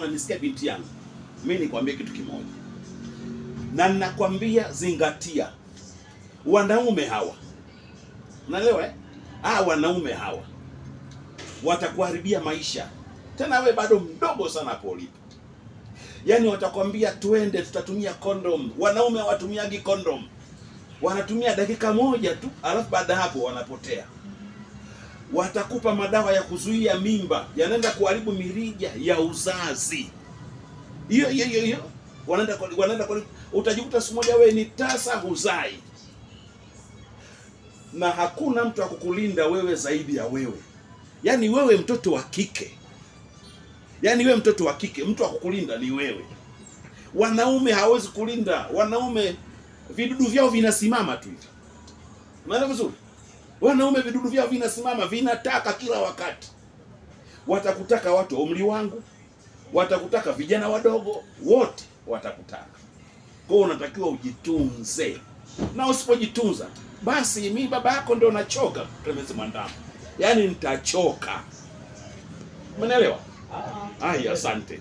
unanisikia binti yangu, mimi nikwambie kitu kimoja. Na ninakwambia zingatia. Wanaume hawa. Unaelewa eh? Wanaume hawa watakuharibia maisha. Tena wewe bado mdogo sana hapo ulipo. Yaani watakwambia twende tutatumia condom. Wanaume hawatumiagi condom. Wanatumia dakika moja tu, alafu baada hapo wanapotea. Watakupa madawa ya kuzuia mimba, yanaenda kuharibu mirija ya uzazi. Hiyo. Wanaenda utajikuta siku moja wewe ni tasa huzai. Na hakuna mtu akukulinda wewe zaidi ya wewe. Yaani wewe mtoto wa kike. Mtu akukulinda ni wewe. Wanaume hawezi kulinda. Wanaume vidudu vyao vinasimama tu hivi. Unaelewa vizuri? Wanaume vidudu vyao vinasimama, vinataka kila wakati. Watakutaka watu wa umri wangu, watakutaka vijana wadogo, wote watakutaka. Kwa hiyo unatakiwa ujitunze. Na usipojitunza, basi mimi baba yako ndio nachoka, Clemence Mwandambo. Yaani nitachoka. Umeelewa? Asante.